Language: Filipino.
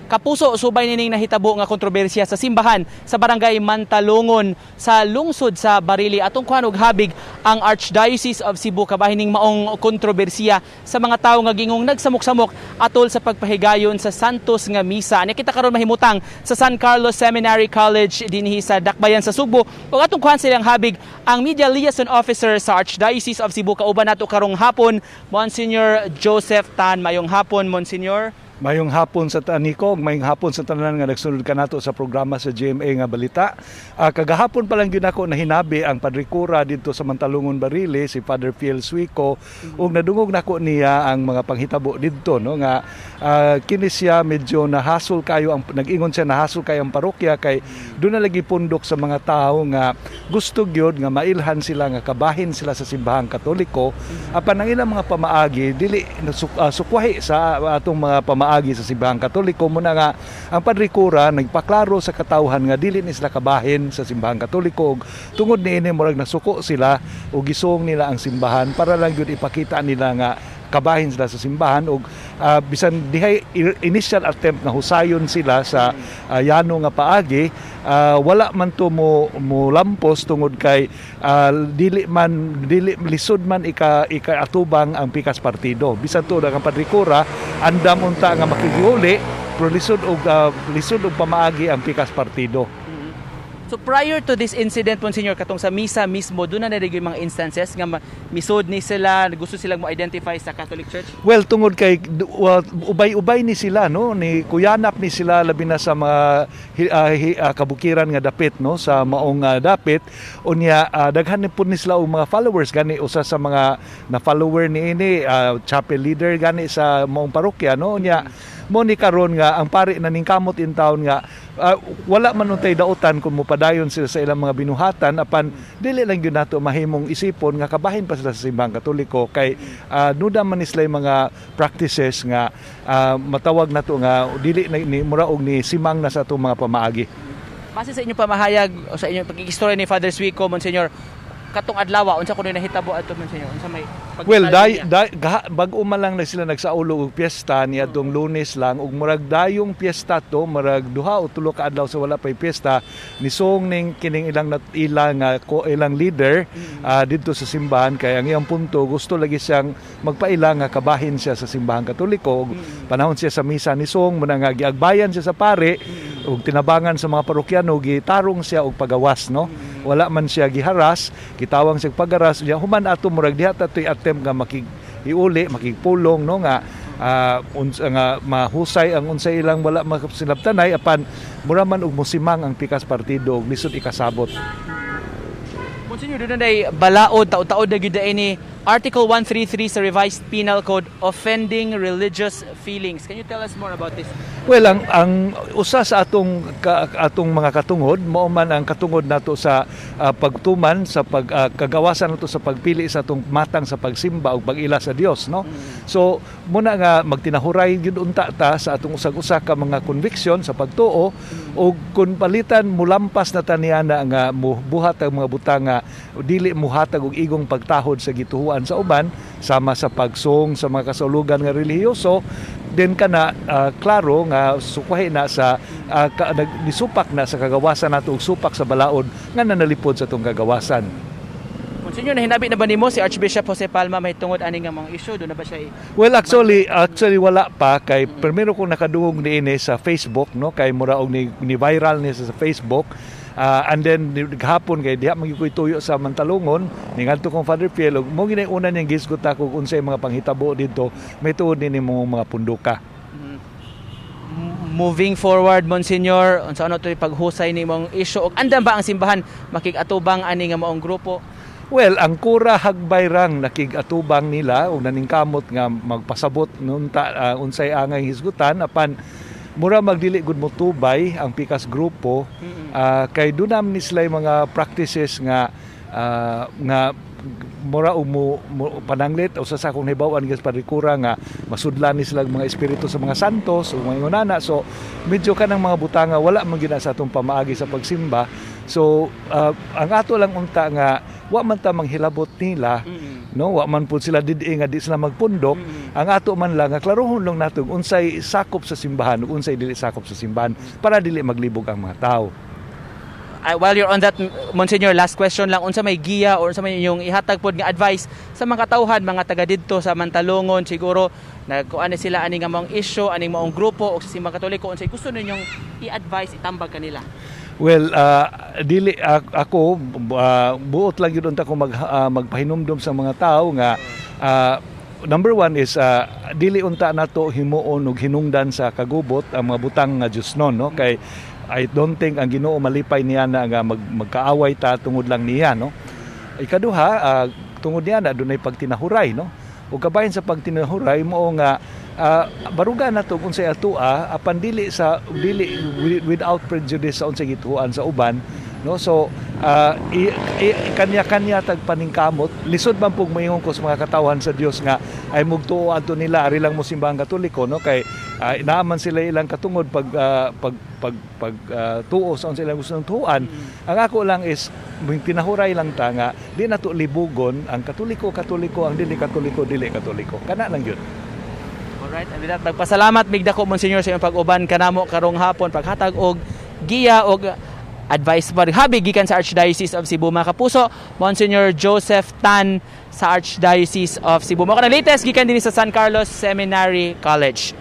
Kapuso subay nining nahitabo nga kontrobersya sa simbahan sa barangay Mantalongon sa lungsod sa Barili. Atong kuhan og habig ang Archdiocese of Cebu kabahining maong kontrobersiya sa mga tawo nga gingong nagsamok-samok atol sa pagpahigayon sa Santos nga misa. Ani kita karon mahimutang sa San Carlos Seminary College dinhi sa Dakbayan sa Subo. Ug atong kuhan silang habig ang Media Liaison Officer sa Archdiocese of Cebu kauban nato karong hapon, Monsignor Joseph Tan. Mayong hapon, Monsignor. Mayong hapon sa Taniko, mayong hapon sa tanan nga nagsunod ka nato sa programa sa GMA nga balita. Kagahapon pa lang yun ako na hinabi ang Padre Cura dito sa Mantalongon Barili, si Father Fiel Suico, ug nadungog nako niya ang mga panghitabo dito, no, nga kini siya medyo nahasol kayo, nag-ingon siya nahasol kayo ang parokya kay doon na lagi pundok sa mga tao nga gusto gyud nga mailhan sila nga kabahin sila sa simbahang Katoliko. Apan ang ilang mga pamaagi dili sukwahi sa atong mga pamaagi sa simbahang Katoliko muna nga ang Padre Cura nagpaklaro sa katawhan nga dili ni sila kabahin sa simbahang Katoliko ug tungod niini murag nasuko sila ug gisong nila ang simbahan para lang gyud ipakita nila nga kabahin sila sa simbahan ug bisan dihay initial attempt na husayon sila sa yano nga paagi, wala man to mo lampos tungod kay dili lisod man ikaatubang ang pikas partido. Bisan to ang Padre Cura andam unta nga makigiuli pero lisod og pamaagi ang pikas partido. So prior to this incident, Monsignor, katong sa misa mismo, doon na narinig yung mga instances nga misod ni sila, gusto silang mo-identify sa Catholic Church? Well, tungod kay ubay-ubay ni sila, no, ni kuyanap ni sila labi na sa mga kabukiran nga dapit, no, sa maong dapit unya daghan ni pud ni sila og mga followers gani usa sa mga na follower ni ini chapel leader gani sa maong parokya, no, unya mo ni karon nga ang pari na ningkamot in town nga wala man untay dautan kung mopadayon sila sa ilang mga binuhatan apan dili lang gyud nato mahimong isipon nga kabahin pa sila sa simbahang Katoliko kay nuda man sila mga practices nga matawag nato nga dili ni mura og ni simang na sa atong mga pamaagi. Base sa inyong pamahayag o sa inyong pagkikistorya ni Father Suico, Monsignor, katong adlaw unsa kuno nahitabo ato, Monsignor? Unsa may well, bag-o man lang na sila nagsaulo og piyesta niadtong Lunes lang ug murag dayong piyesta to, murag duha o tulo ka adlaw sa wala pay piyesta nisong ning kining ilang leader didto sa simbahan kay ang iyang punto gusto lagi siyang magpaila nga kabahin siya sa simbahang Katoliko ug panahon siya sa misa nisong muna nga giagbayan siya sa pare ug tinabangan sa mga parokyano gitarong siya og pagawas, no, wala man siya giharas, gitawang siya pagaras unya human ato murag diha tatoy attempt nga makigiuli makigpulong, no, nga nga mahusay ang unsay ilang wala masinabtanay apan mura man og mosimang ang pikas partido ug lisod ikasabot. Monsignor, doon na balaod, taod-taod na gyud ni Article 133 sa Revised Penal Code, offending religious feelings. Can you tell us more about this? Well, ang usa sa atong mga katungod mao man ang katungod nato sa pagtuman sa kagawasan nato sa pagpili sa atong matang sa pagsimba ug pag-ila sa Dios, no. So muna nga magtinahuray gyud unta ta sa atong usag-usa ka mga conviction sa pagtuo ug kun palitan mulampas na taniana nga buhat ang mga butang nga dili muhatag og igong pagtahod sa gituhuan sa uban sama sa pagsong sa mga kasulugan nga relihiyoso din kana klaro nga sukwahi na sa nisupak na sa kagawasan nato og supak sa balaod nga nanalipod sa atong kagawasan. Monsignor, nahinabi na ba nimo si Archbishop Jose Palma may tungod ani nga mga issue? Doon na ba siya? Well, actually wala pa kay primero kong nakadungog niini sa Facebook, no, kay mura og ni viral niya sa Facebook. And then gahapon kay diha magikoy tuyo sa Mantalongon ningadto kong Father Fiel mo ginay una niyang gisgot ako kung unsay mga panghitabo dito may tuod ni mga punduka. Moving forward, Monsignor, unsa ano to paghusay nimong issue ug andam ba ang simbahan makig-atubang ani nga maong grupo? Well, ang kura hagbay rang nakig-atubang nila ug naningkamot nga magpasabot nunta unsay angay hisgutan apan mura magdili gud mo tubay ang pikas grupo kay dunam ni sila mga practices nga mura mo pananglit o sa akong nahibawan gas Padre Cura nga masudlan ni sila mga espiritu sa mga santos o mga ingonana, so medyo kanang mga butanga wala man gina sa atong pamaagi sa pagsimba. So ang ato lang unta nga wa man ta manghilabot nila, no, wa man pud sila didi nga di sila magpundok Ang ato man lang klarohon lang nato unsay sakop sa simbahan ug unsay dili sakop sa simbahan para dili maglibog ang mga tao. While you're on that, Monsignor, last question lang, unsa may giya or unsa may yung ihatag pod nga advice sa mga katawhan, mga taga didto sa Mantalongon, siguro nagkuan sila ani nga maong issue, ani maong grupo o sa simbang Katoliko, unsay gusto ninyong i-advise, itambag kanila? Well, dili ako buot lang yun ko magpahinumdum sa mga tao nga number one is dili unta nato himuon og hinungdan sa kagubot ang mga butang nga Dios no kay I don't think ang Ginoo malipay niya na nga magkaaway ta tungod lang niya no. Ikaduha tungod niya na dunay pagtinahuray no. Ug kabahin sa pagtinahuray mo nga baruga na to unsay atua apan dili without prejudice sa unsay gituan sa uban no. So kanya-kanya tag paningkamot lisod man pug mayingon ko sa mga katawan sa Dios nga ay mugtuo adto nila ari lang mo simbahang Katoliko no kay inaaman sila ilang katungod pag tuo sa unsay ilang gustong tuan. Ang ako lang is tinahuray lang ta nga di nato libugon ang Katoliko ang dili Katoliko kana lang yun. Alright, and with that, nagpasalamat bigda ko Monsignor sa iyong pag-uban kanamo karong hapon paghatag og giya og advice habig gikan sa Archdiocese of Cebu. Mga kapuso, Monsignor Joseph Tan sa Archdiocese of Cebu. Mao ka na latest gikan din sa San Carlos Seminary College.